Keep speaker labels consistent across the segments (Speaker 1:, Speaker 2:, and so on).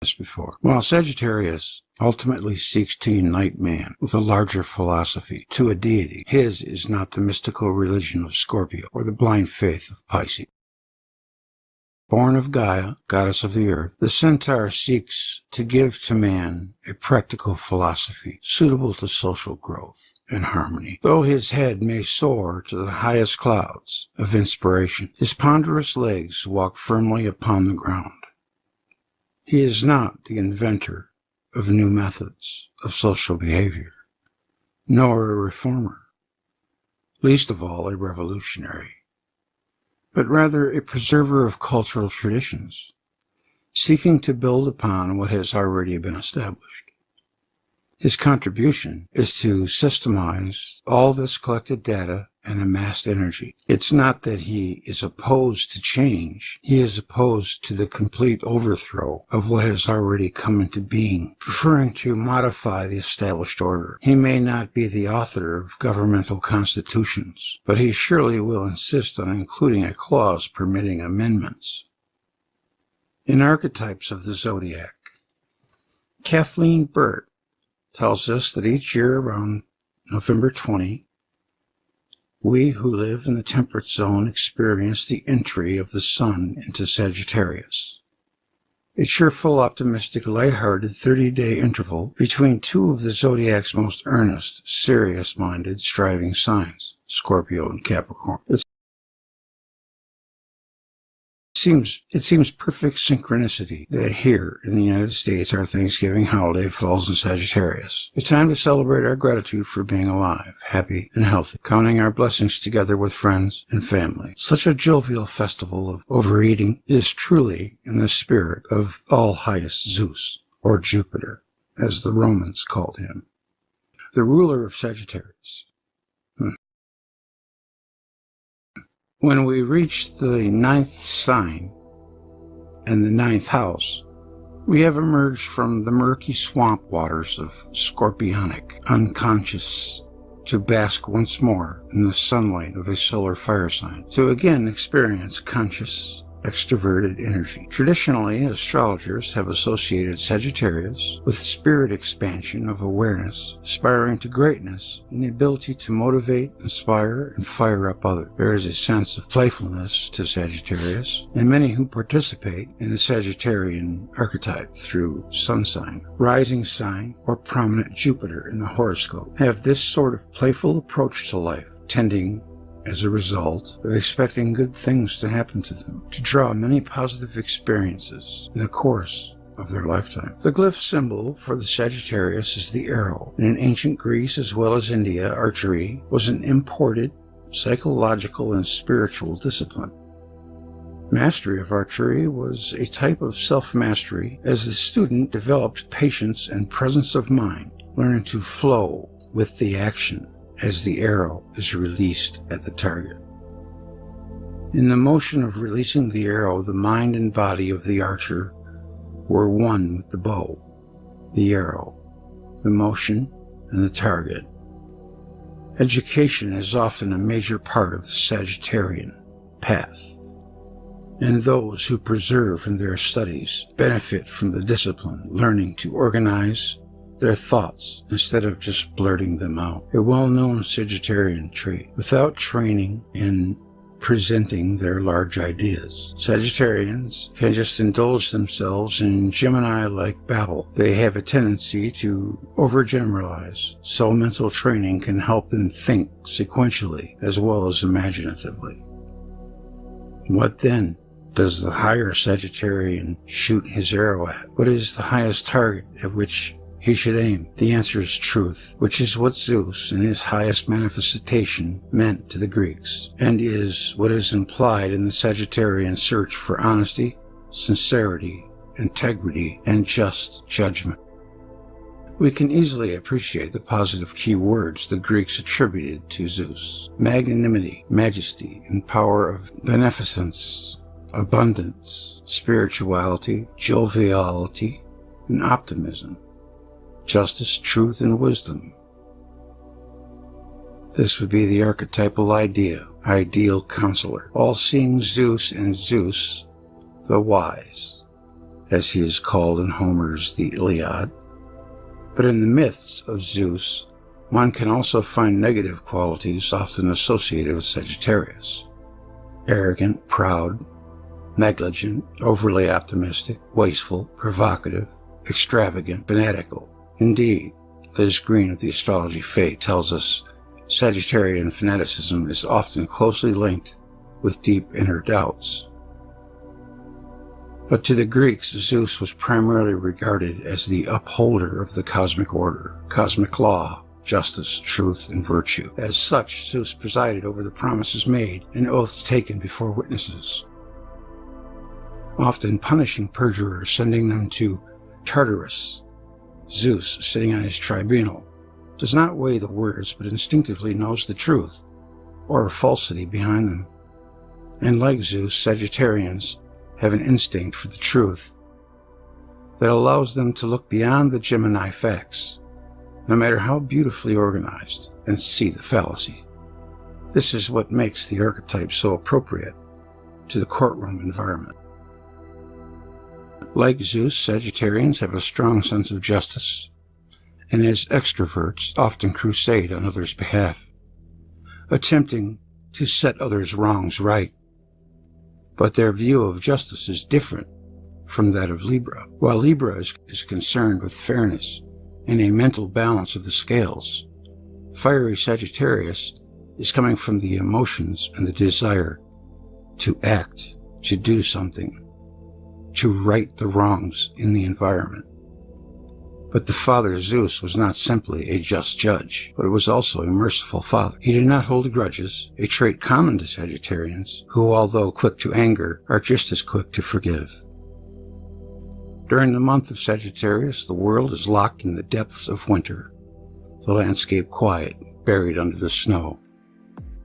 Speaker 1: before. While Sagittarius ultimately seeks to unite man with a larger philosophy, to a deity, his is not the mystical religion of Scorpio or the blind faith of Pisces. Born of Gaia, goddess of the earth, the centaur seeks to give to man a practical philosophy suitable to social growth and harmony. Though his head may soar to the highest clouds of inspiration, his ponderous legs walk firmly upon the ground. He is not the inventor of new methods of social behavior, nor a reformer, least of all a revolutionary, but rather a preserver of cultural traditions, seeking to build upon what has already been established. His contribution is to systemize all this collected data and amassed energy. It's not that he is opposed to change. He is opposed to the complete overthrow of what has already come into being, preferring to modify the established order. He may not be the author of governmental constitutions, but he surely will insist on including a clause permitting amendments. In Archetypes of the Zodiac, Kathleen Burt tells us that each year around November 20, we who live in the temperate zone experience the entry of the sun into Sagittarius, a cheerful, optimistic, lighthearted 30-day interval between two of the zodiac's most earnest, serious-minded, striving signs, Scorpio and Capricorn. It seems perfect synchronicity that here in the United States our Thanksgiving holiday falls in Sagittarius. It's time to celebrate our gratitude for being alive, happy, and healthy, counting our blessings together with friends and family. Such a jovial festival of overeating is truly in the spirit of all-highest Zeus, or Jupiter, as the Romans called him, the ruler of Sagittarius. When we reach the 9th sign and the 9th house, we have emerged from the murky swamp waters of scorpionic unconscious to bask once more in the sunlight of a solar fire sign, to again experience conscious, extroverted energy. Traditionally, astrologers have associated Sagittarius with spirit expansion of awareness, aspiring to greatness, and the ability to motivate, inspire, and fire up others. There is a sense of playfulness to Sagittarius, and many who participate in the Sagittarian archetype through sun sign, rising sign, or prominent Jupiter in the horoscope have this sort of playful approach to life, tending as a result of expecting good things to happen to them, to draw many positive experiences in the course of their lifetime. The glyph symbol for the Sagittarius is the arrow. In ancient Greece as well as India, archery was an imported psychological and spiritual discipline. Mastery of archery was a type of self-mastery as the student developed patience and presence of mind, learning to flow with the action as the arrow is released at the target. In the motion of releasing the arrow, the mind and body of the archer were one with the bow, the arrow, the motion, and the target. Education is often a major part of the Sagittarian path, and those who persevere in their studies benefit from the discipline, learning to organize their thoughts instead of just blurting them out. A well-known Sagittarian trait. Without training in presenting their large ideas, Sagittarians can just indulge themselves in Gemini-like babble. They have a tendency to overgeneralize, so mental training can help them think sequentially as well as imaginatively. What then does the higher Sagittarian shoot his arrow at? What is the highest target at which he should aim? The answer is truth, which is what Zeus in his highest manifestation meant to the Greeks, and is what is implied in the Sagittarian search for honesty, sincerity, integrity, and just judgment. We can easily appreciate the positive key words the Greeks attributed to Zeus: magnanimity, majesty, and power of beneficence, abundance, spirituality, joviality, and optimism, justice, truth, and wisdom. This would be the archetypal ideal counselor, all-seeing Zeus and Zeus, the wise, as he is called in Homer's The Iliad. But in the myths of Zeus, one can also find negative qualities often associated with Sagittarius. Arrogant, proud, negligent, overly optimistic, wasteful, provocative, extravagant, fanatical. Indeed, Liz Green of the Astrology Fate tells us Sagittarian fanaticism is often closely linked with deep inner doubts. But to the Greeks, Zeus was primarily regarded as the upholder of the cosmic order, cosmic law, justice, truth, and virtue. As such, Zeus presided over the promises made and oaths taken before witnesses, often punishing perjurers, sending them to Tartarus. Zeus, sitting on his tribunal, does not weigh the words, but instinctively knows the truth, or falsity behind them. And like Zeus, Sagittarians have an instinct for the truth that allows them to look beyond the Gemini facts, no matter how beautifully organized, and see the fallacy. This is what makes the archetype so appropriate to the courtroom environment. Like Zeus, Sagittarians have a strong sense of justice, and as extroverts often crusade on others' behalf, attempting to set others' wrongs right. But their view of justice is different from that of Libra. While Libra is concerned with fairness and a mental balance of the scales, fiery Sagittarius is coming from the emotions and the desire to act, to do something, to right the wrongs in the environment. But the father Zeus was not simply a just judge, but was also a merciful father. He did not hold grudges, a trait common to Sagittarians, who, although quick to anger, are just as quick to forgive. During the month of Sagittarius, the world is locked in the depths of winter, the landscape quiet, buried under the snow,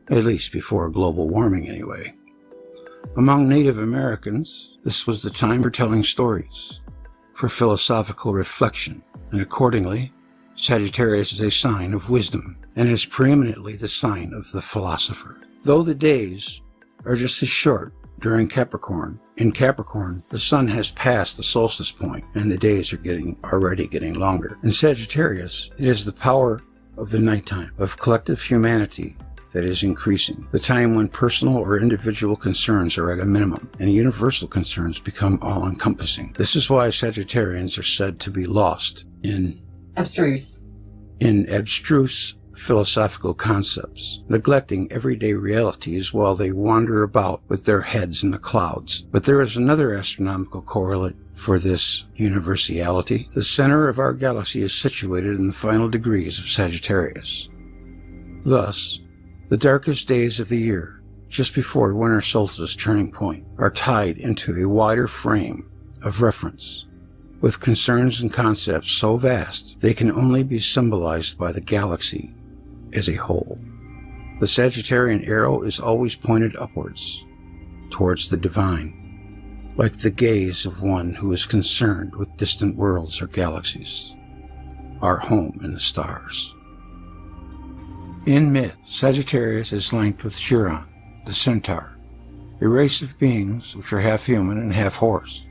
Speaker 1: at least before global warming anyway. Among Native Americans, this was the time for telling stories, for philosophical reflection, and accordingly, Sagittarius is a sign of wisdom, and is preeminently the sign of the philosopher. Though the days are just as short during Capricorn, in Capricorn, the sun has passed the solstice point, and the days are already getting longer. In Sagittarius, it is the power of the nighttime, of collective humanity, that is increasing, the time when personal or individual concerns are at a minimum, and universal concerns become all-encompassing. This is why Sagittarians are said to be lost in abstruse philosophical concepts, neglecting everyday realities while they wander about with their heads in the clouds. But there is another astronomical correlate for this universality. The center of our galaxy is situated in the final degrees of Sagittarius. Thus, the darkest days of the year, just before winter solstice turning point, are tied into a wider frame of reference, with concerns and concepts so vast they can only be symbolized by the galaxy as a whole. The Sagittarian arrow is always pointed upwards, towards the divine, like the gaze of one who is concerned with distant worlds or galaxies, our home in the stars. In myth, Sagittarius is linked with Chiron, the centaur, a race of beings which are half human and half horse,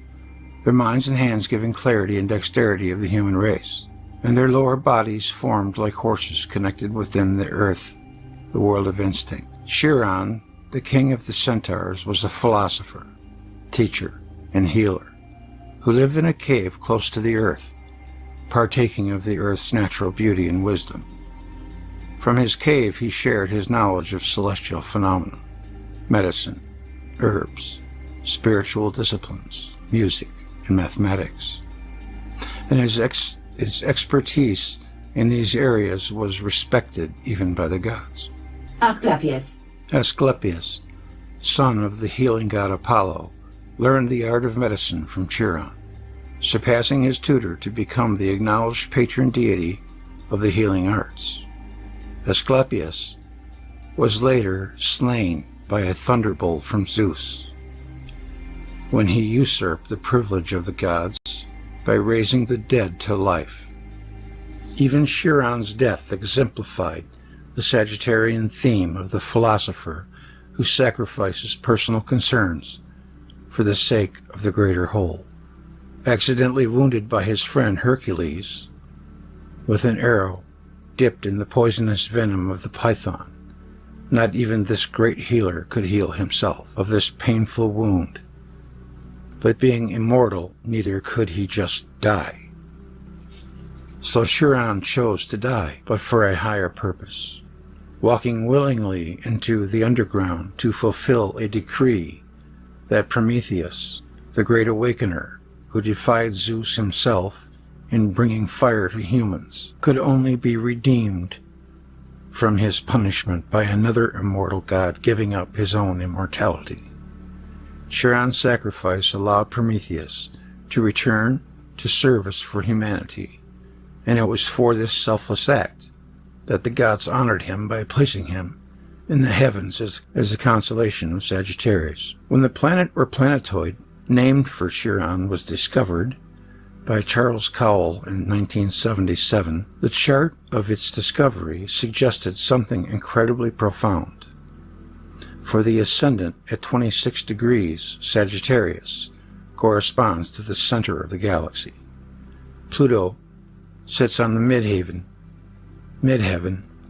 Speaker 1: their minds and hands giving clarity and dexterity of the human race, and their lower bodies formed like horses connected within the earth, the world of instinct. Chiron, the king of the centaurs, was a philosopher, teacher, and healer, who lived in a cave close to the earth, partaking of the earth's natural beauty and wisdom. From his cave he shared his knowledge of celestial phenomena, medicine, herbs, spiritual disciplines, music, and mathematics. And his expertise in these areas was respected even by the gods. Asclepius, son of the healing god Apollo, learned the art of medicine from Chiron, surpassing his tutor to become the acknowledged patron deity of the healing arts. Asclepius was later slain by a thunderbolt from Zeus, when he usurped the privilege of the gods by raising the dead to life. Even Chiron's death exemplified the Sagittarian theme of the philosopher who sacrifices personal concerns for the sake of the greater whole. accidentally wounded by his friend Hercules with an arrow dipped in the poisonous venom of the python. Not even this great healer could heal himself of this painful wound. But being immortal, neither could he just die. So Chiron chose to die, but for a higher purpose, walking willingly into the underground to fulfill a decree that Prometheus, the great awakener, who defied Zeus himself in bringing fire to humans, could only be redeemed from his punishment by another immortal god giving up his own immortality. Chiron's sacrifice allowed Prometheus to return to service for humanity, and it was for this selfless act that the gods honored him by placing him in the heavens as the constellation of Sagittarius. When the planet or planetoid named for Chiron was discovered by Charles Cowell in 1977, the chart of its discovery suggested something incredibly profound. For the ascendant at 26 degrees Sagittarius corresponds to the center of the galaxy. Pluto sits on the midheaven,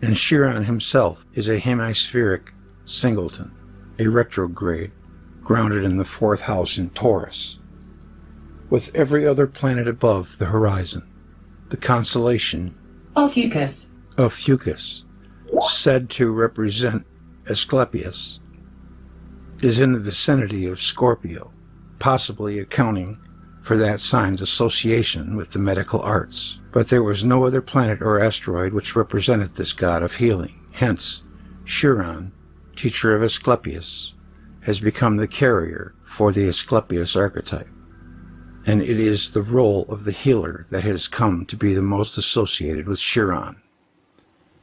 Speaker 1: and Chiron himself is a hemispheric singleton, a retrograde, grounded in the fourth house in Taurus, with every other planet above the horizon. The constellation
Speaker 2: of Fucus,
Speaker 1: said to represent Asclepius, is in the vicinity of Scorpio, possibly accounting for that sign's association with the medical arts. But there was no other planet or asteroid which represented this god of healing. Hence, Chiron, teacher of Asclepius, has become the carrier for the Asclepius archetype, and it is the role of the healer that has come to be the most associated with Chiron.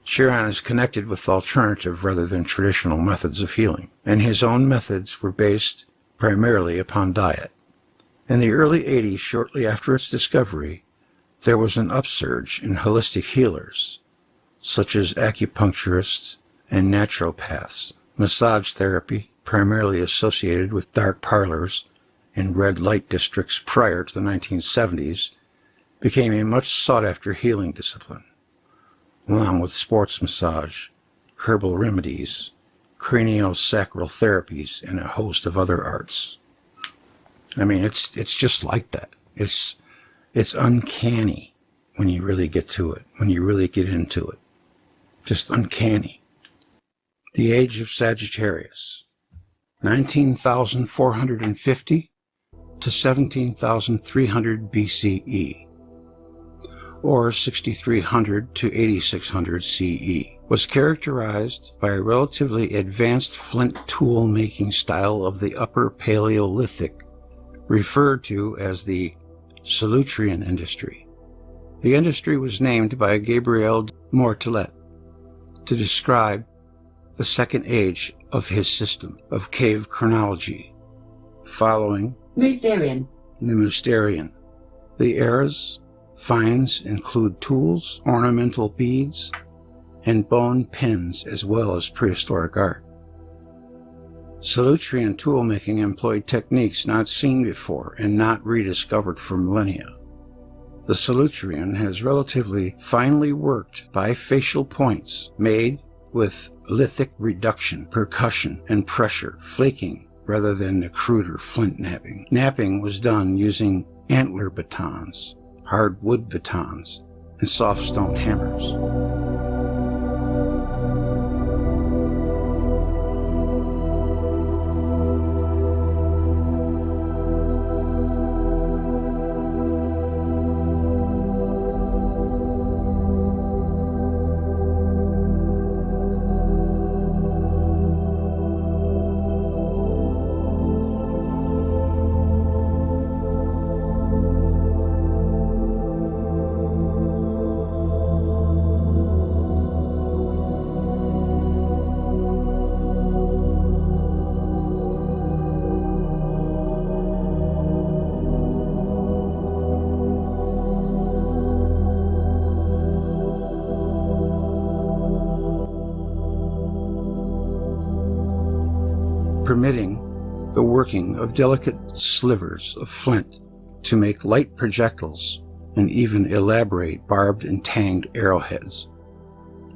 Speaker 1: Chiron is connected with alternative rather than traditional methods of healing, and his own methods were based primarily upon diet. In the early 80s, shortly after its discovery, there was an upsurge in holistic healers, such as acupuncturists and naturopaths. Massage therapy, primarily associated with dark parlors in red light districts prior to the 1970s, became a much sought-after healing discipline, along with sports massage, herbal remedies, craniosacral therapies, and a host of other arts. I mean, it's just like that. It's uncanny when you really get to it, when you really get into it. Just uncanny. The age of Sagittarius, 19,450 to 17,300 BCE, or 6,300 to 8,600 CE, was characterized by a relatively advanced flint tool-making style of the Upper Paleolithic, referred to as the Salutrian industry. The industry was named by Gabriel Mortillet to describe the second age of his system of cave chronology, following
Speaker 2: Mousterian.
Speaker 1: The Mousterian. The eras finds include tools, ornamental beads, and bone pins, as well as prehistoric art. Salutrian toolmaking employed techniques not seen before and not rediscovered for millennia. The Salutrian has relatively finely worked bifacial points made with lithic reduction, percussion, and pressure, flaking rather than the cruder flint knapping. Knapping was done using antler batons, hard wood batons, and soft stone hammers. Permitting the working of delicate slivers of flint to make light projectiles and even elaborate barbed and tanged arrowheads.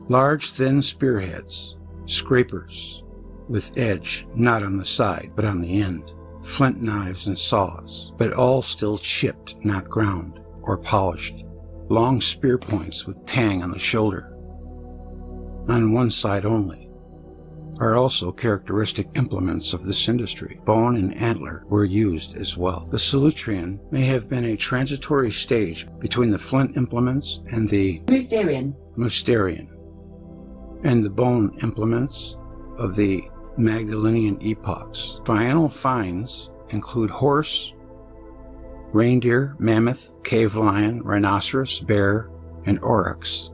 Speaker 1: Large, thin spearheads, scrapers, with edge not on the side but on the end, flint knives and saws, but all still chipped, not ground or polished. Long spear points with tang on the shoulder, on one side only, are also characteristic implements of this industry. Bone and antler were used as well. The Saturnalia may have been a transitory stage between the flint implements and the Mousterian, and the bone implements of the Magdalenian epochs. Final finds include horse, reindeer, mammoth, cave lion, rhinoceros, bear, and oryx.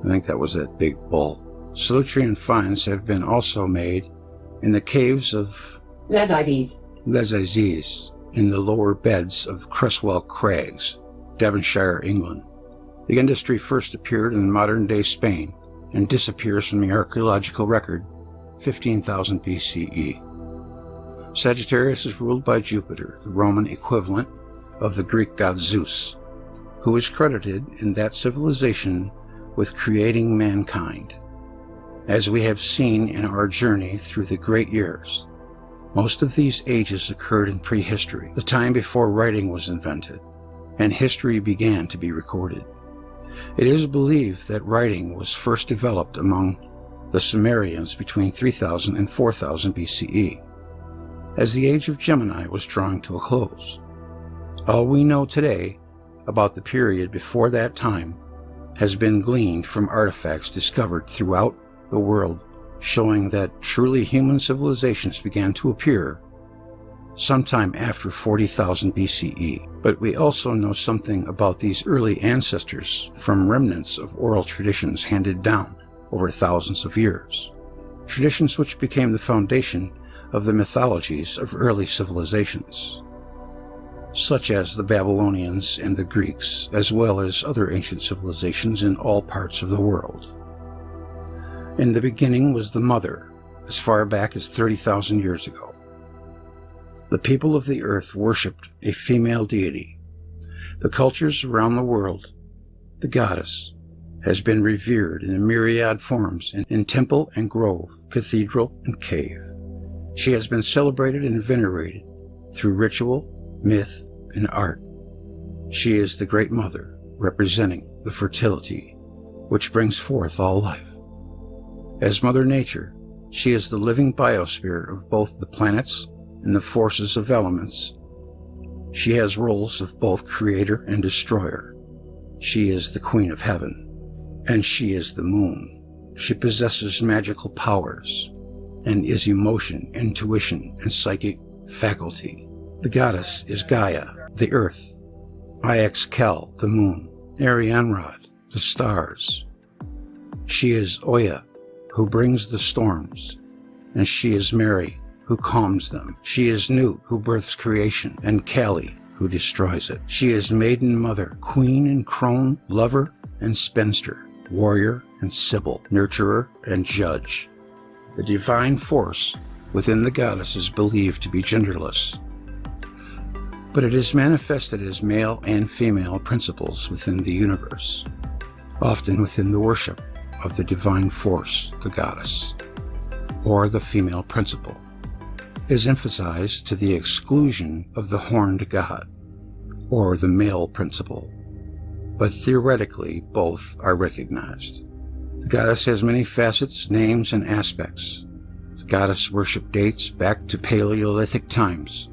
Speaker 1: I think that was that big bull. Saturnalia finds have been also made in the caves of Les Aziz, in the lower beds of Cresswell Crags, Devonshire, England. The industry first appeared in modern-day Spain and disappears from the archaeological record 15,000 BCE. Sagittarius is ruled by Jupiter, the Roman equivalent of the Greek god Zeus, who is credited in that civilization with creating mankind. As we have seen in our journey through the great years, most of these ages occurred in prehistory, the time before writing was invented, and history began to be recorded. It is believed that writing was first developed among the Sumerians between 3000 and 4000 BCE, as the age of Gemini was drawing to a close. All we know today about the period before that time has been gleaned from artifacts discovered throughout the world, showing that truly human civilizations began to appear sometime after 40,000 BCE. But we also know something about these early ancestors from remnants of oral traditions handed down over thousands of years, traditions which became the foundation of the mythologies of early civilizations, such as the Babylonians and the Greeks, as well as other ancient civilizations in all parts of the world. In the beginning was the mother, as far back as 30,000 years ago. The people of the earth worshipped a female deity. The cultures around the world, the goddess, has been revered in myriad forms in temple and grove, cathedral and cave. She has been celebrated and venerated through ritual, myth, and art. She is the Great Mother, representing the fertility which brings forth all life. As Mother Nature, she is the living biosphere of both the planets and the forces of elements. She has roles of both creator and destroyer. She is the Queen of Heaven, and she is the moon. She possesses magical powers and is emotion, intuition, and psychic faculty. The goddess is Gaia, the earth, Ixcal, the moon, Arianrod, the stars. She is Oya, who brings the storms, and she is Mary, who calms them. She is Nut, who births creation, and Kali, who destroys it. She is Maiden Mother, Queen and Crone, Lover and Spinster, Warrior and Sibyl, Nurturer and Judge. The divine force within the goddess is believed to be genderless, but it is manifested as male and female principles within the universe, often within the worship of the divine force, the goddess, or the female principle, is emphasized to the exclusion of the horned god, or the male principle, but theoretically both are recognized. The goddess has many facets, names, and aspects. The goddess worship dates back to Paleolithic times.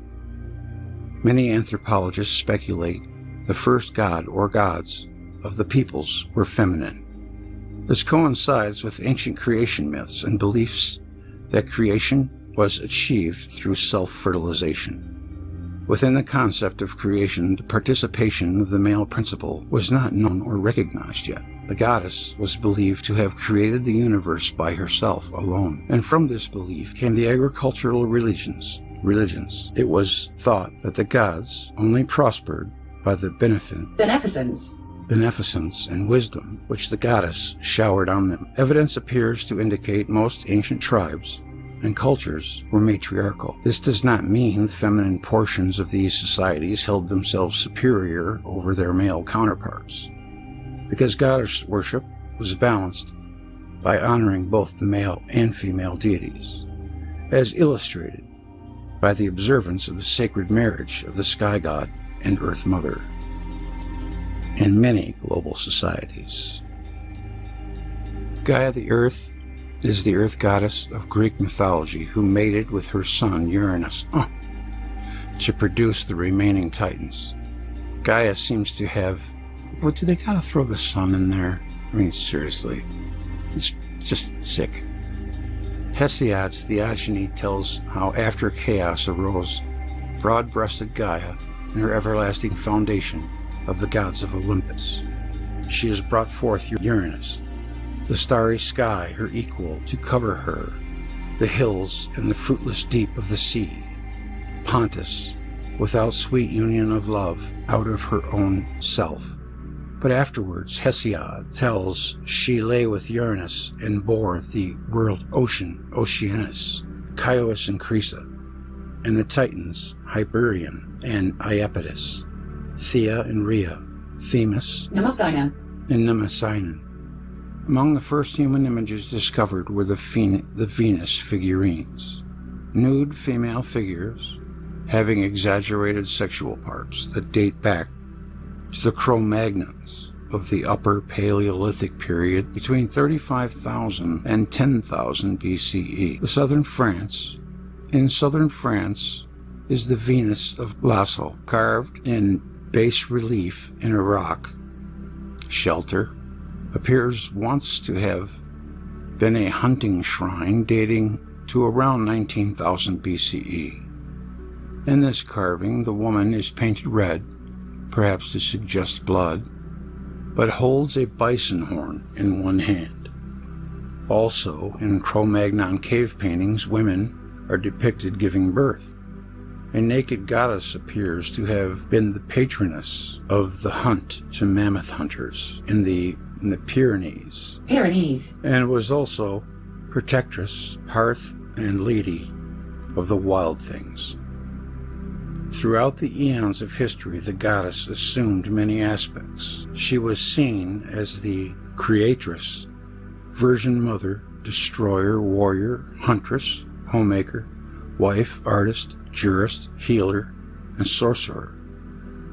Speaker 1: Many anthropologists speculate the first god or gods of the peoples were feminine. This coincides with ancient creation myths and beliefs that creation was achieved through self-fertilization. Within the concept of creation, the participation of the male principle was not known or recognized yet. The goddess was believed to have created the universe by herself alone, and from this belief came the agricultural religions. It was thought that the gods only prospered by the beneficence and wisdom which the goddess showered on them. Evidence appears to indicate most ancient tribes and cultures were matriarchal. This does not mean the feminine portions of these societies held themselves superior over their male counterparts, because goddess worship was balanced by honoring both the male and female deities, as illustrated by the observance of the sacred marriage of the sky god and earth mother in many global societies. Gaia the Earth is the earth goddess of Greek mythology who mated with her son Uranus to produce the remaining Titans. Gaia seems to have... What, do they gotta throw the sun in there? I mean, seriously. It's just sick. Hesiod's Theogony tells how after chaos arose broad-breasted Gaia and her everlasting foundation of the gods of Olympus. She has brought forth Uranus, the starry sky her equal, to cover her, the hills and the fruitless deep of the sea, Pontus, without sweet union of love, out of her own self. But afterwards Hesiod tells she lay with Uranus and bore the world ocean, Oceanus, Chios and Crisa, and the Titans, Hyperion and Iapetus, Thea and Rhea, Themis,
Speaker 2: Mnemosyne,
Speaker 1: and Mnemosyne. Among the first human images discovered were the Venus figurines, nude female figures having exaggerated sexual parts that date back to the Cro-Magnons of the Upper Paleolithic period between 35,000 and 10,000 BCE. In southern France is the Venus of Lascaux, carved in bas relief in a rock shelter, appears once to have been a hunting shrine dating to around 19,000 BCE. In this carving, the woman is painted red, perhaps to suggest blood, but holds a bison horn in one hand. Also, in Cro-Magnon cave paintings, women are depicted giving birth. A naked goddess appears to have been the patroness of the hunt to mammoth hunters in the Pyrenees, and was also protectress, hearth, and lady of the wild things. Throughout the eons of history, the goddess assumed many aspects. She was seen as the creatress, virgin mother, destroyer, warrior, huntress, homemaker, wife, artist, jurist, healer, and sorcerer,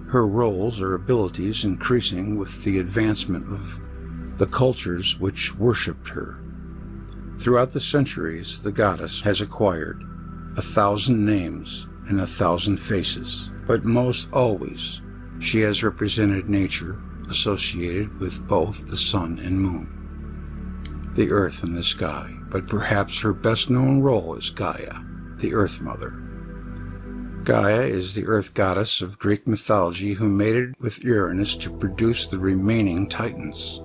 Speaker 1: her roles or abilities increasing with the advancement of the cultures which worshipped her. Throughout the centuries, the goddess has acquired 1,000 names and 1,000 faces, but most always she has represented nature associated with both the sun and moon, the earth and the sky, but perhaps her best-known role is Gaia, the Earth Mother. Gaia is the earth goddess of Greek mythology who mated with Uranus to produce the remaining Titans.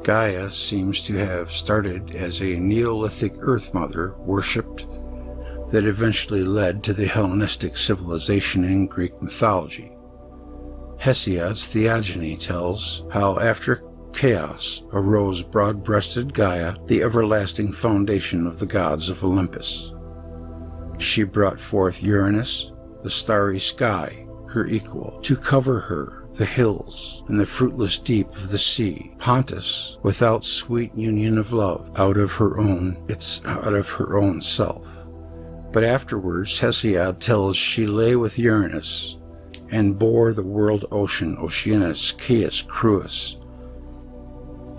Speaker 1: Gaia seems to have started as a Neolithic Earth Mother worshipped that eventually led to the Hellenistic civilization in Greek mythology. Hesiod's Theogony tells how after chaos arose broad-breasted Gaia, the everlasting foundation of the gods of Olympus. She brought forth Uranus, the starry sky, her equal, to cover her, the hills and the fruitless deep of the sea, Pontus, without sweet union of love, out of her own self. But afterwards Hesiod tells she lay with Uranus and bore the world ocean, Oceanus, Chios, Crus,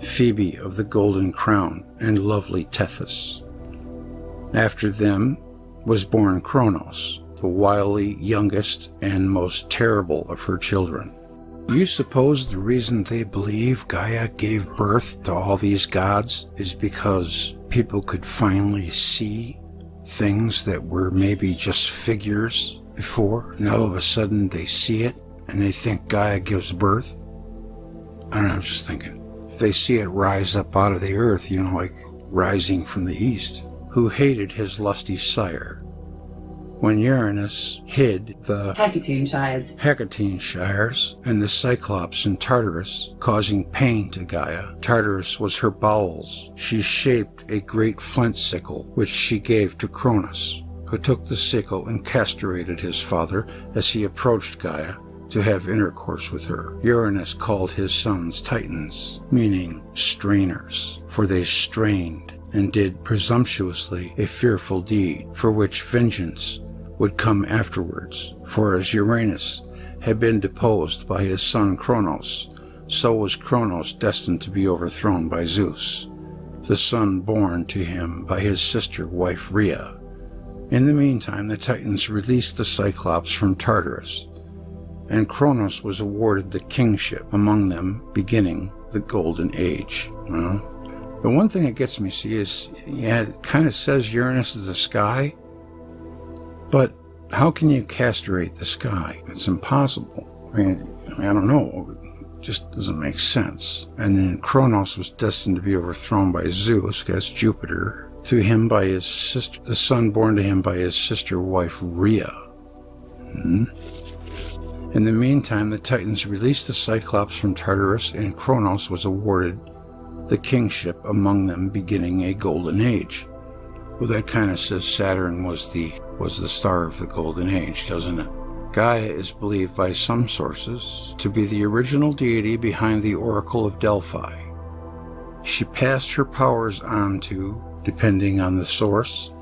Speaker 1: Phoebe of the golden crown, and lovely Tethys. After them was born Kronos, the wily youngest and most terrible of her children. Do you suppose the reason they believe Gaia gave birth to all these gods is because people could finally see things that were maybe just figures before, and all of a sudden they see it and they think Gaia gives birth? I don't know, I'm just thinking. If they see it rise up out of the earth, like rising from the east, who hated his lusty sire, When Uranus hid the
Speaker 2: Hecatoon
Speaker 1: Shires and the Cyclops in Tartarus, causing pain to Gaia. Tartarus was her bowels. She shaped a great flint sickle, which she gave to Cronus, who took the sickle and castrated his father as he approached Gaia to have intercourse with her. Uranus called his sons Titans, meaning strainers, for they strained and did presumptuously a fearful deed, for which vengeance would come afterwards. For as Uranus had been deposed by his son Cronos, so was Cronos destined to be overthrown by Zeus, the son born to him by his sister wife Rhea. In the meantime, the Titans released the Cyclops from Tartarus, and Cronos was awarded the kingship among them, beginning the Golden Age. Well, the one thing that gets me, is, it kind of says Uranus is the sky, but how can you castrate the sky? It's impossible. I don't know. It just doesn't make sense. And then Cronos was destined to be overthrown by Zeus, that's Jupiter, to him by his sister, the son born to him by his sister wife Rhea. In the meantime, the Titans released the Cyclops from Tartarus, and Cronos was awarded the kingship among them, beginning a Golden Age. Well, that kind of says Saturn was the star of the Golden Age, doesn't it? Gaia is believed by some sources to be the original deity behind the Oracle of Delphi. She passed her powers on to, depending on the source,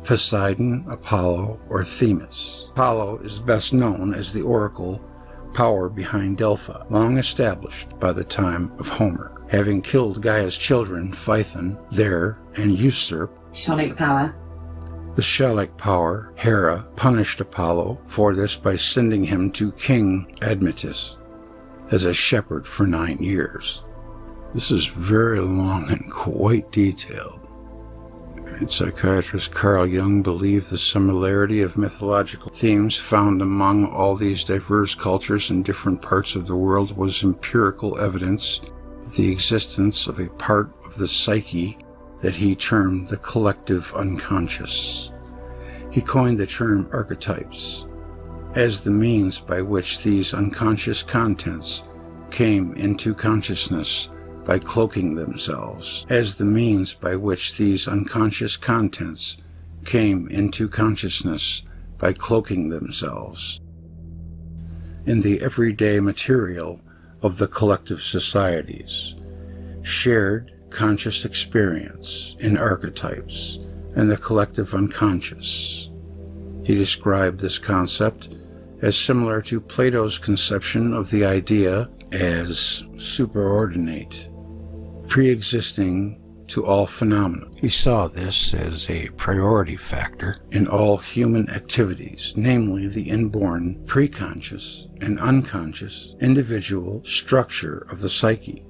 Speaker 1: Poseidon, Apollo, or Themis. Apollo is best known as the oracle power behind Delphi, long established by the time of Homer. Having killed Gaia's children, Phaethon, there, and usurped
Speaker 2: Shallic power.
Speaker 1: The Shallic power, Hera punished Apollo for this by sending him to King Admetus as a shepherd for 9 years. This is very long and quite detailed. And psychiatrist Carl Jung believed the similarity of mythological themes found among all these diverse cultures in different parts of the world was empirical evidence of the existence of a part of the psyche that he termed the collective unconscious. He coined the term archetypes as the means by which these unconscious contents came into consciousness by cloaking themselves, as the means by which these unconscious contents came into consciousness by cloaking themselves in the everyday material of the collective societies, shared conscious experience in archetypes and the collective unconscious. He described this concept as similar to Plato's conception of the idea as superordinate, pre-existing to all phenomena. He saw this as a priority factor in all human activities, namely the inborn, preconscious, and unconscious individual structure of the psyche.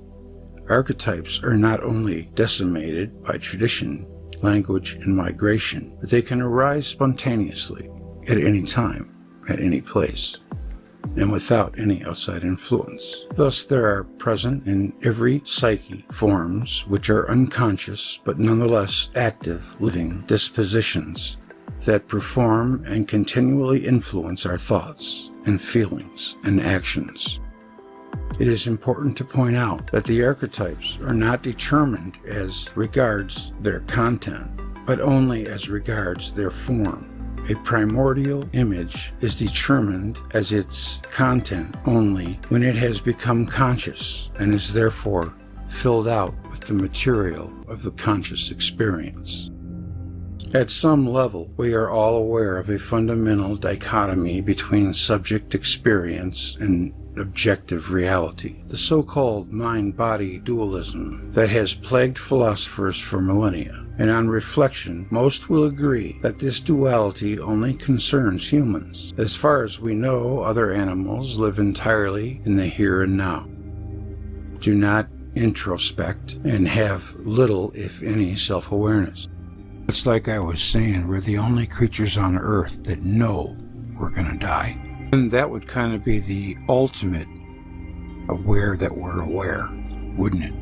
Speaker 1: Archetypes are not only decimated by tradition, language, and migration, but they can arise spontaneously at any time, at any place, and without any outside influence. Thus, there are present in every psyche forms which are unconscious but nonetheless active, living dispositions that perform and continually influence our thoughts and feelings and actions. It is important to point out that the archetypes are not determined as regards their content, but only as regards their form. A primordial image is determined as its content only when it has become conscious and is therefore filled out with the material of the conscious experience. At some level, we are all aware of a fundamental dichotomy between subject experience and objective reality, the so-called mind-body dualism that has plagued philosophers for millennia. And on reflection, most will agree that this duality only concerns humans. As far as we know, other animals live entirely in the here and now, do not introspect, and have little, if any, self-awareness. It's like I was saying, we're the only creatures on Earth that know we're going to die. And that would kind of be the ultimate aware that we're aware, wouldn't it?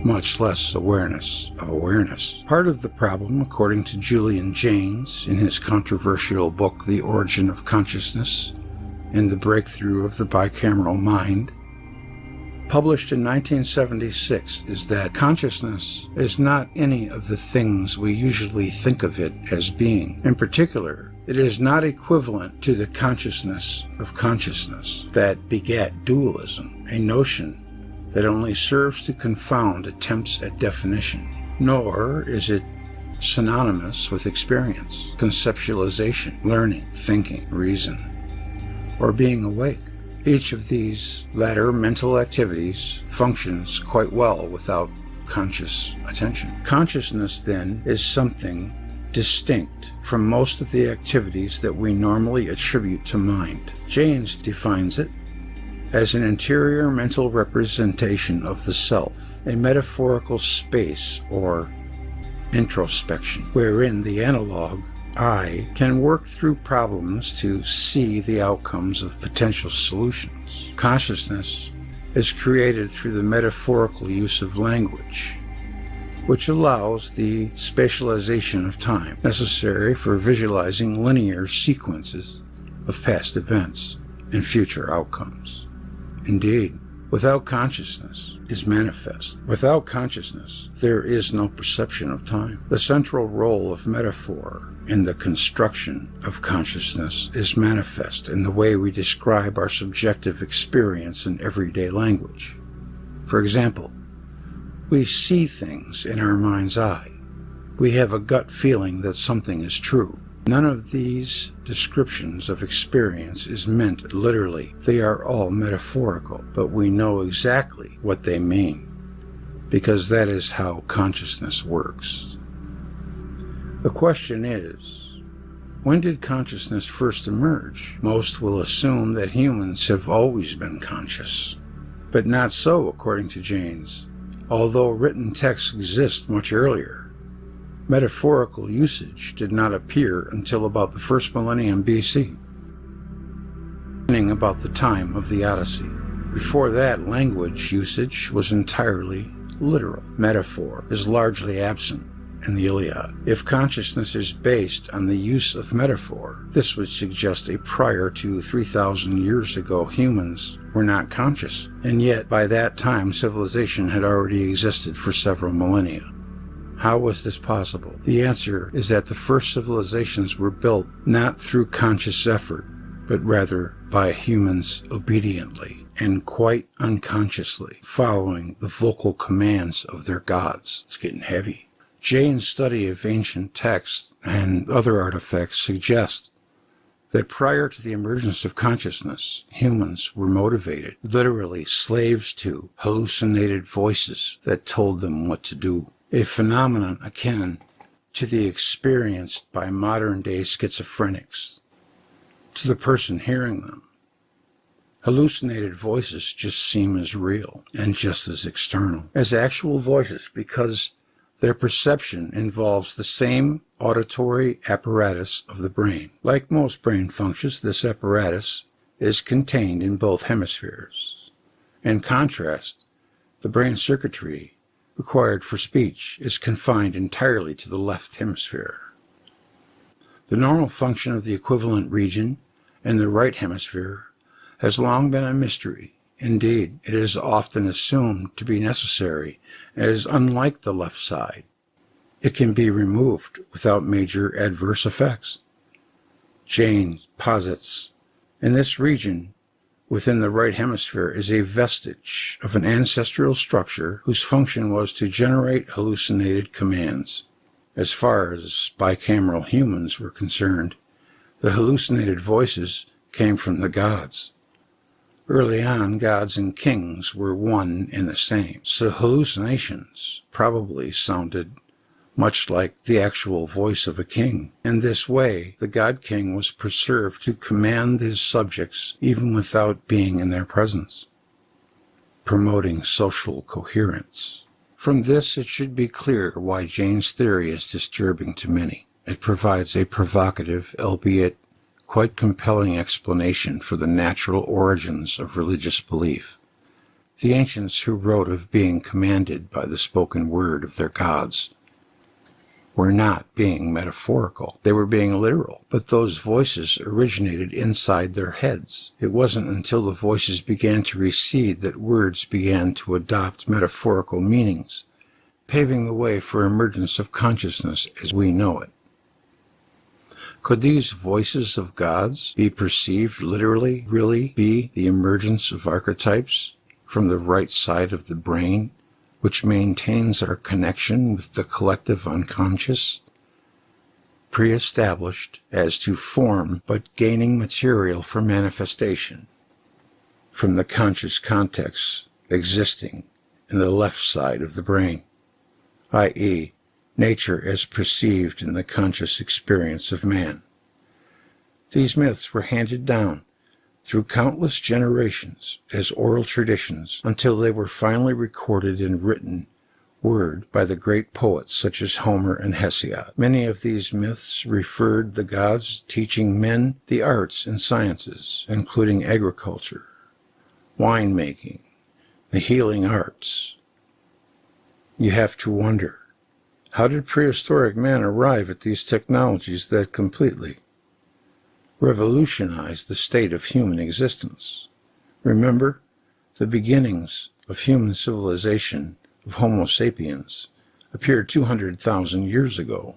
Speaker 1: much less awareness of awareness. Part of the problem, according to Julian Jaynes in his controversial book The Origin of Consciousness and the Breakthrough of the Bicameral Mind, published in 1976, is that consciousness is not any of the things we usually think of it as being. In particular, it is not equivalent to the consciousness of consciousness that begat dualism, a notion that only serves to confound attempts at definition. Nor is it synonymous with experience, conceptualization, learning, thinking, reason, or being awake. Each of these latter mental activities functions quite well without conscious attention. Consciousness, then, is something distinct from most of the activities that we normally attribute to mind. Jaynes defines it as an interior mental representation of the self, a metaphorical space or introspection, wherein the analog I can work through problems to see the outcomes of potential solutions. Consciousness is created through the metaphorical use of language, which allows the spatialization of time necessary for visualizing linear sequences of past events and future outcomes. Indeed, without consciousness is manifest. Without consciousness, there is no perception of time. The central role of metaphor in the construction of consciousness is manifest in the way we describe our subjective experience in everyday language. For example, we see things in our mind's eye. We have a gut feeling that something is true. None of these descriptions of experience is meant literally. They are all metaphorical, but we know exactly what they mean, because that is how consciousness works. The question is, when did consciousness first emerge? Most will assume that humans have always been conscious, but not so according to Jaynes. Although written texts exist much earlier, metaphorical usage did not appear until about the first millennium BC, beginning about the time of the Odyssey. Before that, language usage was entirely literal. Metaphor is largely absent in the Iliad. If consciousness is based on the use of metaphor, this would suggest a prior to 3,000 years ago humans were not conscious, and yet by that time civilization had already existed for several millennia. How was this possible? The answer is that the first civilizations were built not through conscious effort, but rather by humans obediently and quite unconsciously following the vocal commands of their gods. It's getting heavy. Jaynes' study of ancient texts and other artifacts suggests that prior to the emergence of consciousness, humans were motivated, literally slaves to, hallucinated voices that told them what to do. A phenomenon akin to the experienced by modern-day schizophrenics, to the person hearing them. Hallucinated voices just seem as real and just as external as actual voices because their perception involves the same auditory apparatus of the brain. Like most brain functions, this apparatus is contained in both hemispheres. In contrast, the brain circuitry required for speech is confined entirely to the left hemisphere. The normal function of the equivalent region in the right hemisphere has long been a mystery. Indeed, it is often assumed to be necessary, as unlike the left side, it can be removed without major adverse effects. Jaynes posits, in this region, within the right hemisphere is a vestige of an ancestral structure whose function was to generate hallucinated commands. As far as bicameral humans were concerned, the hallucinated voices came from the gods. Early on, gods and kings were one and the same, so hallucinations probably sounded much like the actual voice of a king. In this way, the god-king was preserved to command his subjects even without being in their presence, promoting social coherence. From this, it should be clear why Jaynes' theory is disturbing to many. It provides a provocative, albeit quite compelling explanation for the natural origins of religious belief. The ancients who wrote of being commanded by the spoken word of their gods were not being metaphorical. They were being literal. But those voices originated inside their heads. It wasn't until the voices began to recede that words began to adopt metaphorical meanings, paving the way for emergence of consciousness as we know it. Could these voices of gods be perceived literally, really be the emergence of archetypes from the right side of the brain, which maintains our connection with the collective unconscious, pre-established as to form but gaining material for manifestation from the conscious context existing in the left side of the brain, i.e., nature as perceived in the conscious experience of man. These myths were handed down through countless generations as oral traditions until they were finally recorded in written word by the great poets such as Homer and Hesiod. Many of these myths referred the gods teaching men the arts and sciences, including agriculture, winemaking, the healing arts. You have to wonder, how did prehistoric man arrive at these technologies that completely revolutionized the state of human existence? Remember, the beginnings of human civilization of Homo sapiens appeared 200,000 years ago,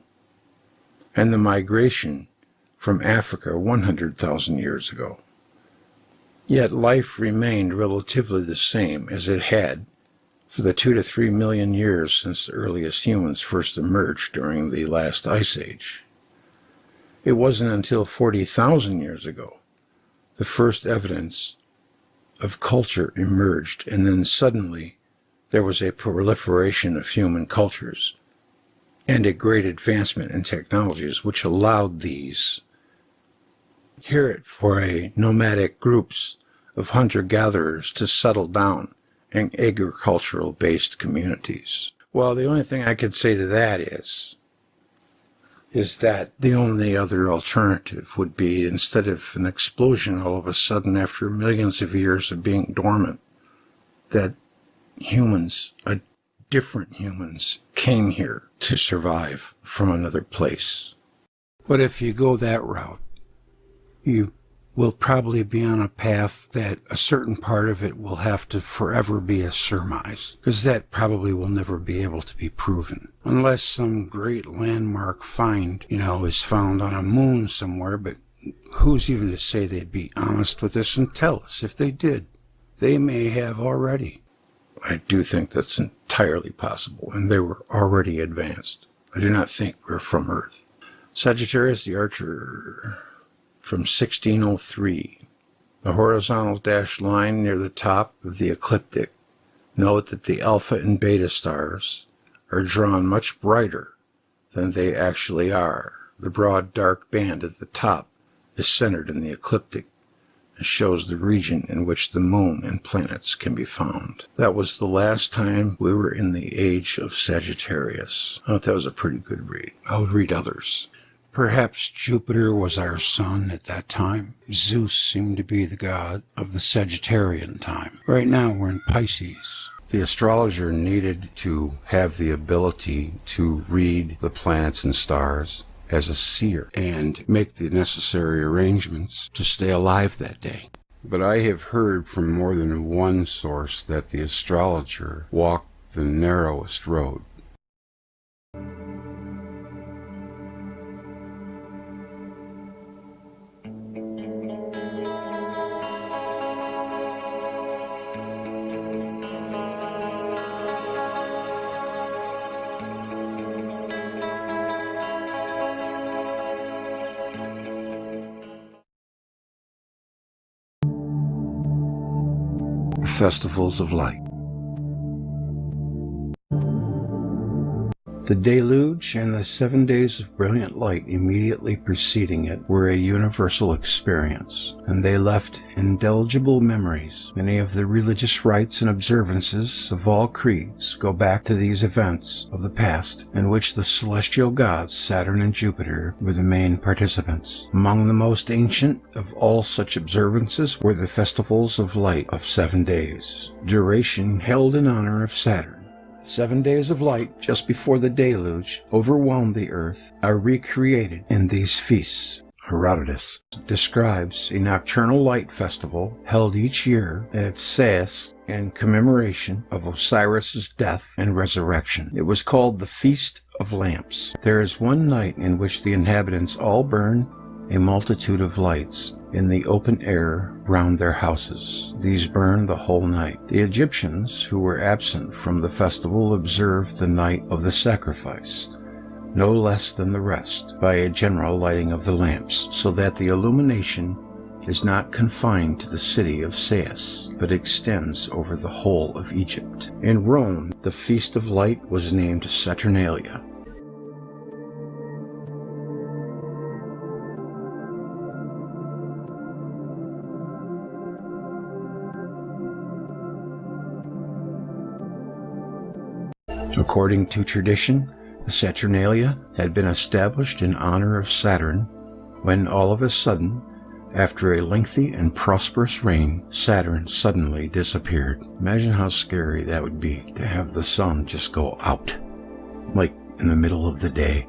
Speaker 1: and the migration from Africa 100,000 years ago. Yet life remained relatively the same as it had for the 2 to 3 million years since the earliest humans first emerged during the last ice age. It wasn't until 40,000 years ago the first evidence of culture emerged, and then suddenly there was a proliferation of human cultures and a great advancement in technologies which allowed these nomadic groups of hunter-gatherers to settle down in agricultural-based communities. Well, the only thing I could say to that is that the only other alternative would be, instead of an explosion all of a sudden after millions of years of being dormant, that different humans came here to survive from another place. But if you go that route, you will probably be on a path that a certain part of it will have to forever be a surmise, because that probably will never be able to be proven. Unless some great landmark find, is found on a moon somewhere, but who's even to say they'd be honest with us and tell us if they did? They may have already. I do think that's entirely possible, and they were already advanced. I do not think we're from Earth. Sagittarius the Archer, from 1603. The horizontal dashed line near the top of the ecliptic. Note that the alpha and beta stars are drawn much brighter than they actually are. The broad dark band at the top is centered in the ecliptic and shows the region in which the moon and planets can be found. That was the last time we were in the age of Sagittarius. I thought that was a pretty good read. I'll read others. Perhaps Jupiter was our sun at that time. Zeus seemed to be the god of the Sagittarian time. Right now we're in Pisces. The astrologer needed to have the ability to read the planets and stars as a seer and make the necessary arrangements to stay alive that day. But I have heard from more than one source that the astrologer walked the narrowest road. Festivals of light. The deluge and the 7 days of brilliant light immediately preceding it were a universal experience, and they left indelible memories. Many of the religious rites and observances of all creeds go back to these events of the past, in which the celestial gods Saturn and Jupiter were the main participants. Among the most ancient of all such observances were the festivals of light of 7 days, duration held in honor of Saturn. 7 days of light just before the deluge overwhelmed the earth are recreated in these feasts. Herodotus describes a nocturnal light festival held each year at Sais in commemoration of Osiris's death and resurrection. It was called the Feast of Lamps. There is one night in which the inhabitants all burn a multitude of lights in the open air round their houses. These burned the whole night. The Egyptians, who were absent from the festival, observed the night of the sacrifice, no less than the rest, by a general lighting of the lamps, so that the illumination is not confined to the city of Sais, but extends over the whole of Egypt. In Rome, the Feast of Light was named Saturnalia. According to tradition, the Saturnalia had been established in honor of Saturn when all of a sudden, after a lengthy and prosperous reign, Saturn suddenly disappeared. Imagine how scary that would be to have the sun just go out, like in the middle of the day.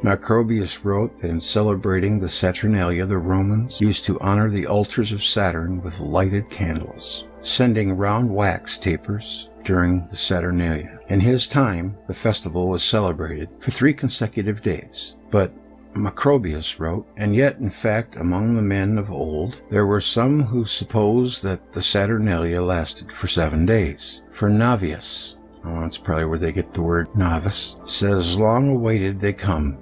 Speaker 1: Macrobius wrote that in celebrating the Saturnalia, the Romans used to honor the altars of Saturn with lighted candles, sending round wax tapers during the Saturnalia. In his time, the festival was celebrated for 3 consecutive days. But Macrobius wrote, and yet, in fact, among the men of old, there were some who supposed that the Saturnalia lasted for 7 days. For Navius, that's probably where they get the word novice, says, long awaited they come,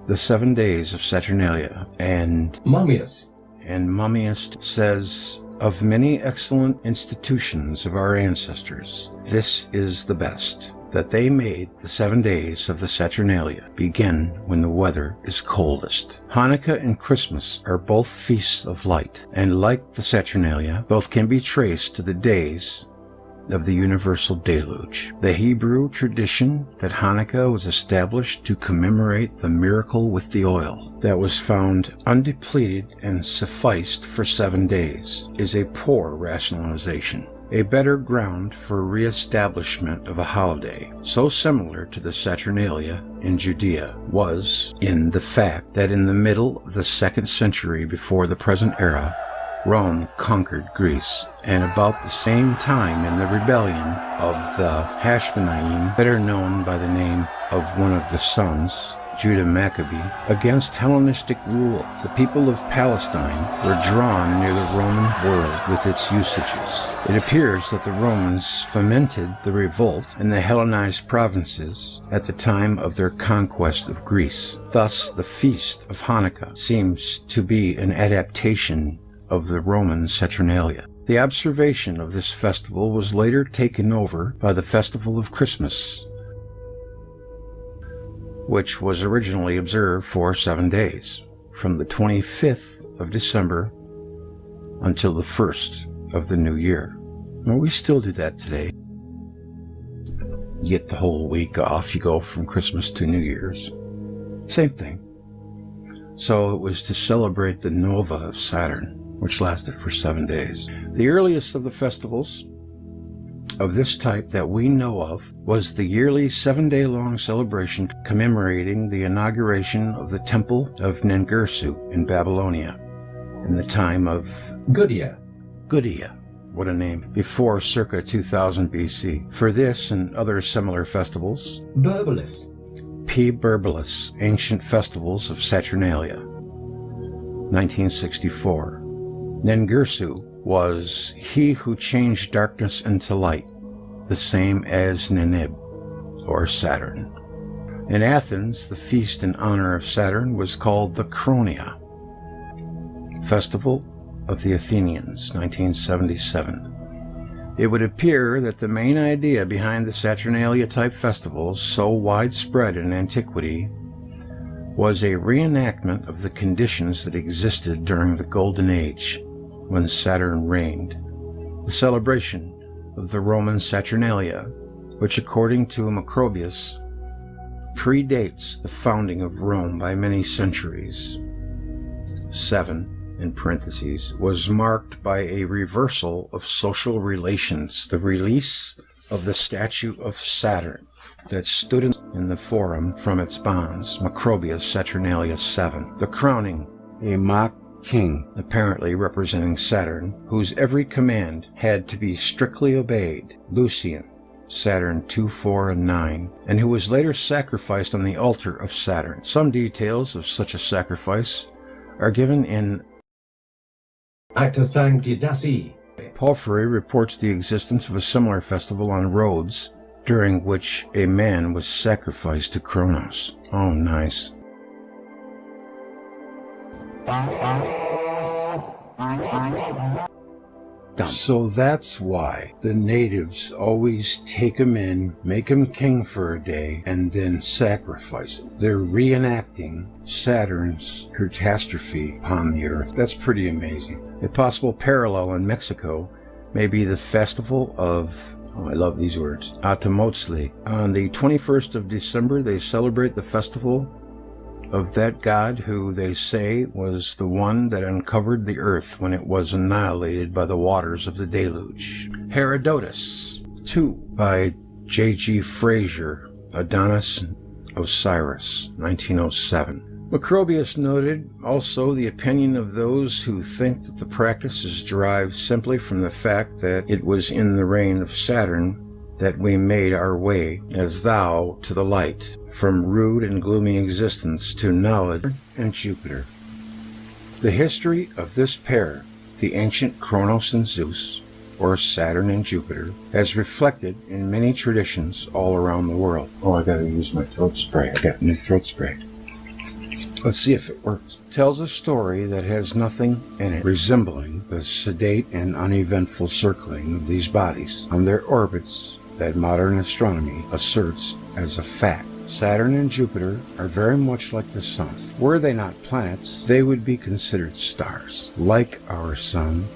Speaker 1: the 7 days of Saturnalia. And
Speaker 3: Mummius
Speaker 1: says, of many excellent institutions of our ancestors, this is the best, that they made the 7 days of the Saturnalia begin when the weather is coldest. Hanukkah and Christmas are both feasts of light, and like the Saturnalia, both can be traced to the days of the universal deluge. The Hebrew tradition that Hanukkah was established to commemorate the miracle with the oil that was found undepleted and sufficed for 7 days is a poor rationalization. A better ground for re-establishment of a holiday so similar to the Saturnalia in Judea was in the fact that in the middle of the 2nd century before the present era, Rome conquered Greece, and about the same time in the rebellion of the Hashmonaim, better known by the name of one of the sons, Judah Maccabee, against Hellenistic rule, the people of Palestine were drawn near the Roman world with its usages. It appears that the Romans fomented the revolt in the Hellenized provinces at the time of their conquest of Greece. Thus, the Feast of Hanukkah seems to be an adaptation of the Roman Saturnalia. The observation of this festival was later taken over by the festival of Christmas, which was originally observed for 7 days, from the 25th of December until the 1st of the new year. Well, we still do that today. You get the whole week off. You go from Christmas to New Year's. Same thing. So it was to celebrate the nova of Saturn, which lasted for 7 days. The earliest of the festivals of this type that we know of was the yearly 7-day-long celebration commemorating the inauguration of the Temple of Ningersu in Babylonia in the time of
Speaker 3: Gudea,
Speaker 1: what a name, before circa 2000 BC. For this and other similar festivals,
Speaker 3: Berbelis,
Speaker 1: P. Berbelis, Ancient Festivals of Saturnalia, 1964. Ningersu was he who changed darkness into light, the same as Ninib, or Saturn. In Athens, the feast in honor of Saturn was called the Chronia, Festival of the Athenians, 1977. It would appear that the main idea behind the Saturnalia-type festivals, so widespread in antiquity, was a reenactment of the conditions that existed during the Golden Age, when Saturn reigned. The celebration of the Roman Saturnalia, which according to Macrobius, predates the founding of Rome by many centuries, 7 in parentheses, was marked by a reversal of social relations, the release of the statue of Saturn that stood in the forum from its bonds, Macrobius Saturnalia 7, the crowning a mock king, apparently representing Saturn, whose every command had to be strictly obeyed, Lucian, Saturn 2, 4, and 9, and who was later sacrificed on the altar of Saturn. Some details of such a sacrifice are given in
Speaker 3: Acta Sancti Dasi.
Speaker 1: Porphyry reports the existence of a similar festival on Rhodes, during which a man was sacrificed to Kronos. Oh, nice. So that's why the natives always take him in, make him king for a day, and then sacrifice him. They're reenacting Saturn's catastrophe upon the earth. That's pretty amazing. A possible parallel in Mexico may be the festival of, oh, I love these words, Atamotzli. On the 21st of December, they celebrate the festival of that god who they say was the one that uncovered the earth when it was annihilated by the waters of the deluge. Herodotus. 2 by J.G. Fraser, Adonis Osiris, 1907. Macrobius noted also the opinion of those who think that the practice is derived simply from the fact that it was in the reign of Saturn that we made our way, as thou, to the light, from rude and gloomy existence to knowledge and Jupiter. The history of this pair, the ancient Kronos and Zeus, or Saturn and Jupiter, as reflected in many traditions all around the world. Oh, I gotta use my throat spray. I got new throat spray. Let's see if it works. Tells a story that has nothing in it resembling the sedate and uneventful circling of these bodies on their orbits that modern astronomy asserts as a fact. Saturn and Jupiter are very much like the Sun. Were they not planets, they would be considered stars. Like our Sun,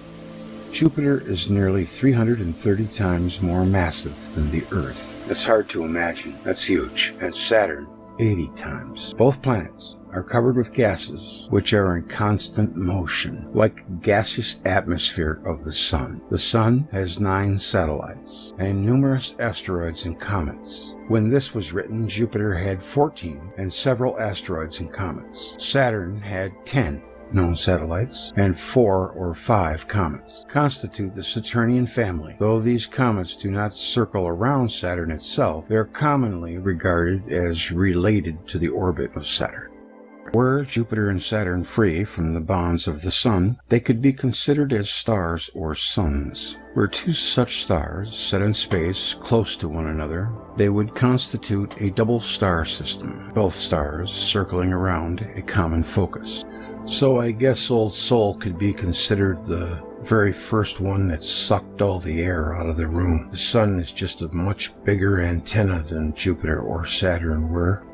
Speaker 1: Jupiter is nearly 330 times more massive than the Earth. That's hard to imagine. That's huge. And Saturn, 80 times. Both planets are covered with gases which are in constant motion, like gaseous atmosphere of the Sun. The Sun has 9 satellites and numerous asteroids and comets. When this was written, Jupiter had 14 and several asteroids and comets. Saturn had 10 known satellites and 4 or 5 comets, constitute the Saturnian family. Though these comets do not circle around Saturn itself, they are commonly regarded as related to the orbit of Saturn. Were Jupiter and Saturn free from the bonds of the Sun, they could be considered as stars or suns. Were two such stars set in space close to one another, they would constitute a double star system, both stars circling around a common focus. So I guess Old Sol could be considered the very first one that sucked all the air out of the room. The Sun is just a much bigger antenna than Jupiter or Saturn were,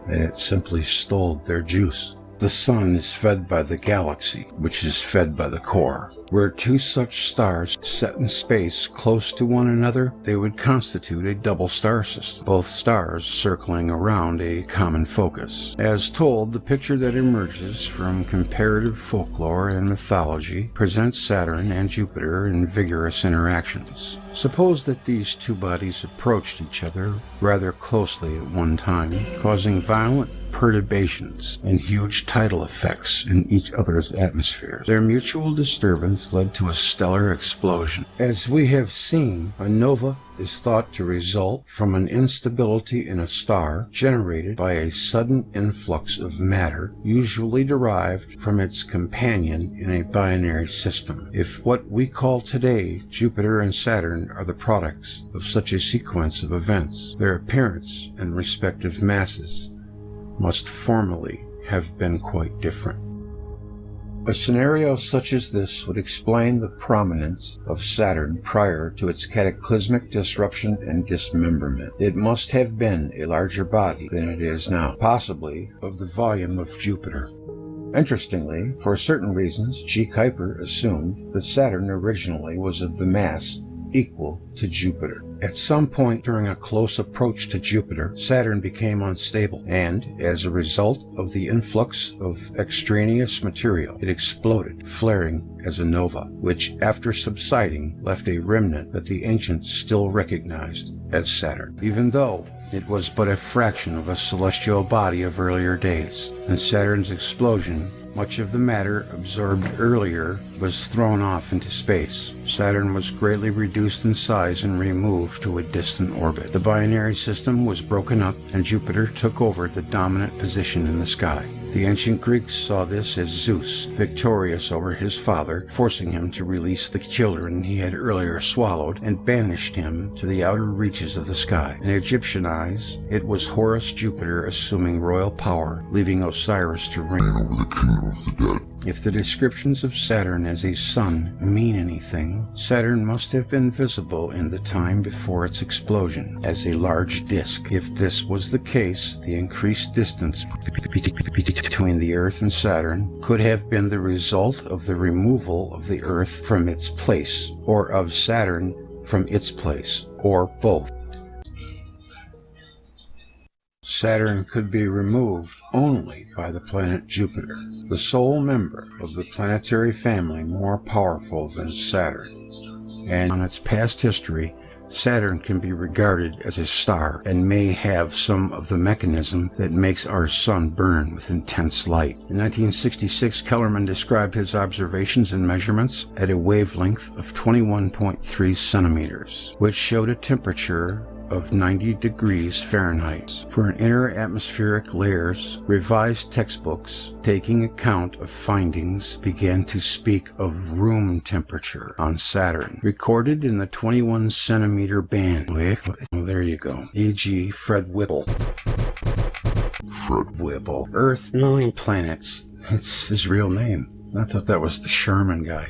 Speaker 1: and it simply stole their juice. The Sun is fed by the galaxy, which is fed by the core. Were two such stars set in space close to one another, they would constitute a double star system, both stars circling around a common focus. As told, the picture that emerges from comparative folklore and mythology presents Saturn and Jupiter in vigorous interactions. Suppose that these two bodies approached each other rather closely at one time, causing violent perturbations and huge tidal effects in each other's atmospheres. Their mutual disturbance led to a stellar explosion. As we have seen, a nova is thought to result from an instability in a star generated by a sudden influx of matter, usually derived from its companion in a binary system. If what we call today Jupiter and Saturn are the products of such a sequence of events, their appearance and respective masses must formerly have been quite different. A scenario such as this would explain the prominence of Saturn prior to its cataclysmic disruption and dismemberment. It must have been a larger body than it is now, possibly of the volume of Jupiter. Interestingly, for certain reasons, G. Kuiper assumed that Saturn originally was of the mass equal to Jupiter. At some point during a close approach to Jupiter, Saturn became unstable, and as a result of the influx of extraneous material, it exploded, flaring as a nova, which, after subsiding, left a remnant that the ancients still recognized as Saturn, even though it was but a fraction of a celestial body of earlier days. In Saturn's explosion, much of the matter absorbed earlier was thrown off into space. Saturn was greatly reduced in size and removed to a distant orbit. The binary system was broken up, and Jupiter took over the dominant position in the sky. The ancient Greeks saw this as Zeus, victorious over his father, forcing him to release the children he had earlier swallowed, and banished him to the outer reaches of the sky. In Egyptian eyes, it was Horus Jupiter assuming royal power, leaving Osiris to reign over the kingdom of the dead. If the descriptions of Saturn as a sun mean anything, Saturn must have been visible in the time before its explosion as a large disk. If this was the case, the increased distance between the Earth and Saturn could have been the result of the removal of the Earth from its place, or of Saturn from its place, or both. Saturn could be removed only by the planet Jupiter, the sole member of the planetary family more powerful than Saturn. And on its past history, Saturn can be regarded as a star and may have some of the mechanism that makes our sun burn with intense light. In 1966, Kellerman described his observations and measurements at a wavelength of 21.3 centimeters, which showed a temperature of 90 degrees Fahrenheit. For an inner atmospheric layers, revised textbooks, taking account of findings, began to speak of room temperature on Saturn, recorded in the 21 centimeter band. Oh, there you go. E.g. Fred Whipple. Earth, Moon, planets. It's his real name. I thought that was the Sherman guy.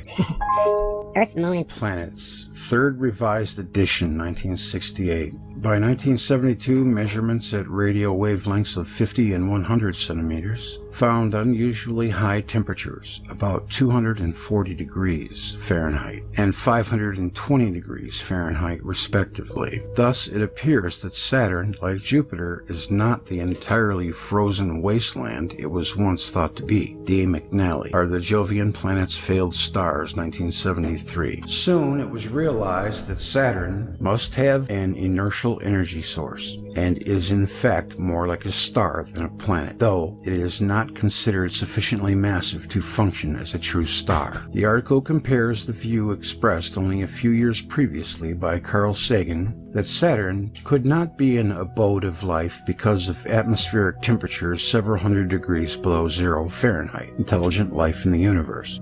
Speaker 4: Earth, Moon,
Speaker 1: planets. Third revised edition, 1968. By 1972, measurements at radio wavelengths of 50 and 100 centimeters found unusually high temperatures, about 240 degrees Fahrenheit and 520 degrees Fahrenheit respectively. Thus, it appears that Saturn, like Jupiter, is not the entirely frozen wasteland it was once thought to be. D. McNally, Are the Jovian Planets Failed Stars, 1973. Soon, it was realized that Saturn must have an inertial energy source, and is in fact more like a star than a planet, though it is not considered sufficiently massive to function as a true star. The article compares the view expressed only a few years previously by Carl Sagan that Saturn could not be an abode of life because of atmospheric temperatures several hundred degrees below 0 Fahrenheit. Intelligent life in the universe.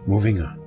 Speaker 1: Moving on.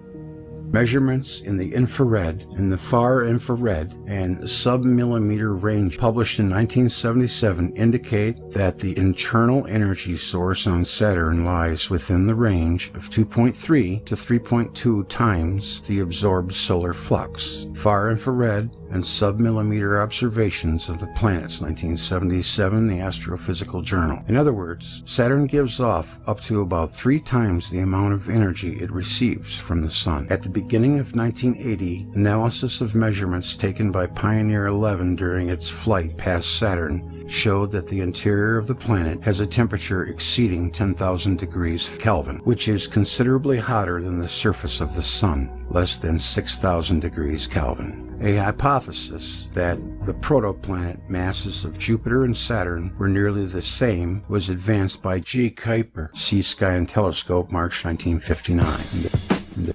Speaker 1: Measurements in the infrared, far infrared, and sub-millimeter range published in 1977 indicate that the internal energy source on Saturn lies within the range of 2.3 to 3.2 times the absorbed solar flux. Far infrared and sub-millimeter observations of the planets, 1977, the Astrophysical Journal. In other words, Saturn gives off up to about 3 times the amount of energy it receives from the Sun. At the beginning of 1980, analysis of measurements taken by Pioneer 11 during its flight past Saturn showed that the interior of the planet has a temperature exceeding 10,000 degrees Kelvin, which is considerably hotter than the surface of the Sun, less than 6,000 degrees Kelvin. A hypothesis that the protoplanet masses of Jupiter and Saturn were nearly the same was advanced by G. Kuiper, See Sky and Telescope, March 1959.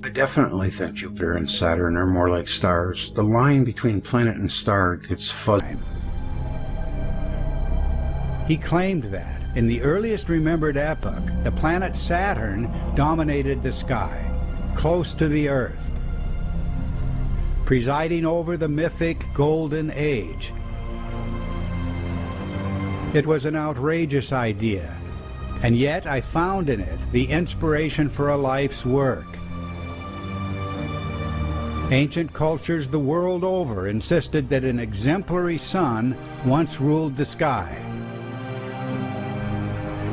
Speaker 1: I definitely think Jupiter and Saturn are more like stars. The line between planet and star gets fuzzy.
Speaker 5: He claimed that in the earliest remembered epoch, the planet Saturn dominated the sky, close to the Earth, presiding over the mythic Golden Age. It was an outrageous idea, and yet I found in it the inspiration for a life's work. Ancient cultures the world over insisted that an exemplary sun once ruled the sky.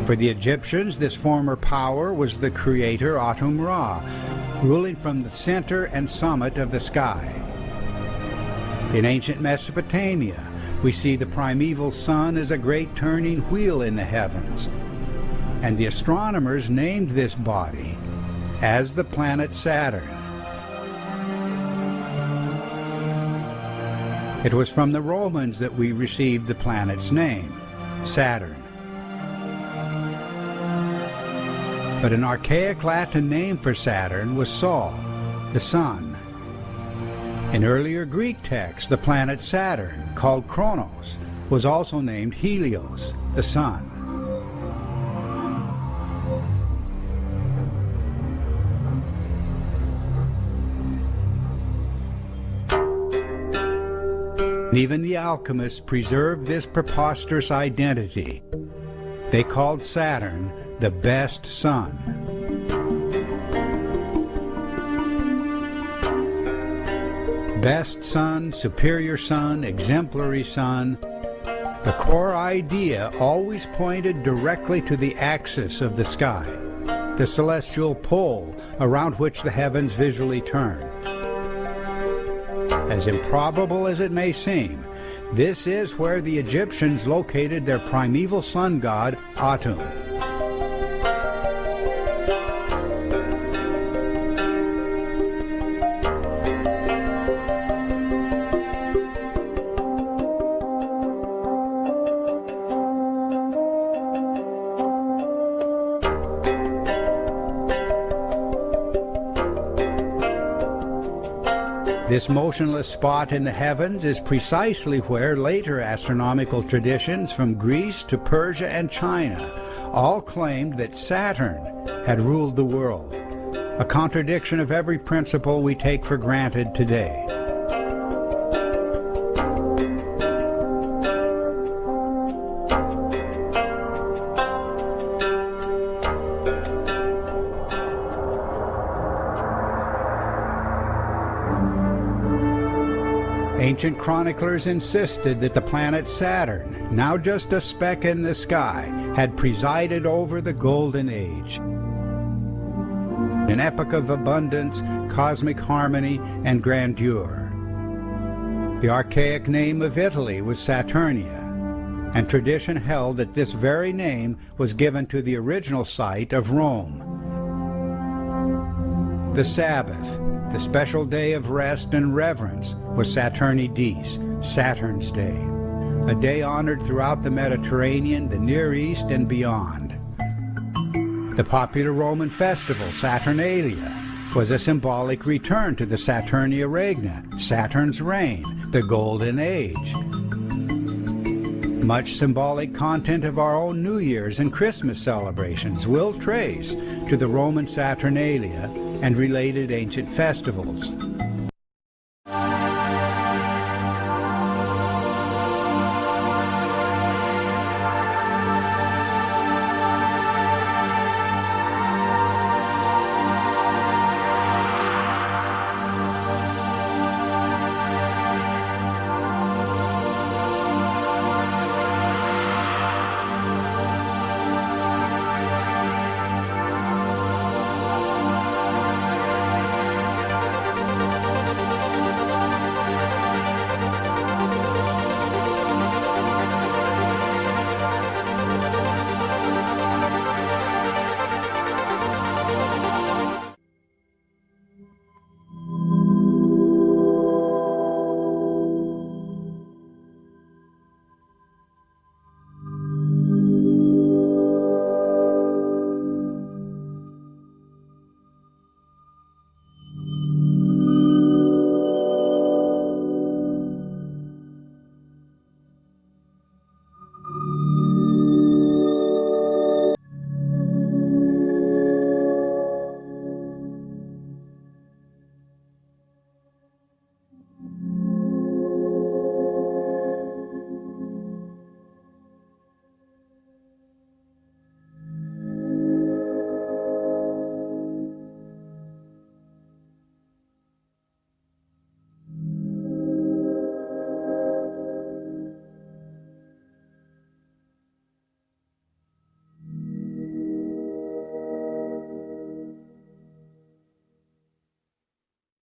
Speaker 5: For the Egyptians, this former power was the creator Atum Ra, ruling from the center and summit of the sky. In ancient Mesopotamia, we see the primeval sun as a great turning wheel in the heavens, and the astronomers named this body as the planet Saturn. It was from the Romans that we received the planet's name, Saturn. But an archaic Latin name for Saturn was Sol, the sun. In earlier Greek texts, the planet Saturn, called Kronos, was also named Helios, the sun. Even the alchemists preserved this preposterous identity. They called Saturn the best sun. Best sun, superior sun, exemplary sun. The core idea always pointed directly to the axis of the sky, the celestial pole around which the heavens visually turn. As improbable as it may seem, this is where the Egyptians located their primeval sun god, Atum. This motionless spot in the heavens is precisely where later astronomical traditions from Greece to Persia and China all claimed that Saturn had ruled the world, a contradiction of every principle we take for granted today. Ancient chroniclers insisted that the planet Saturn, now just a speck in the sky, had presided over the Golden Age, an epoch of abundance, cosmic harmony, and grandeur. The archaic name of Italy was Saturnia, and tradition held that this very name was given to the original site of Rome. The Sabbath, the special day of rest and reverence, was Saturni Dies, Saturn's Day, a day honored throughout the Mediterranean, the Near East, and beyond. The popular Roman festival, Saturnalia, was a symbolic return to the Saturnia Regna, Saturn's reign, the Golden Age. Much symbolic content of our own New Year's and Christmas celebrations will trace to the Roman Saturnalia and related ancient festivals.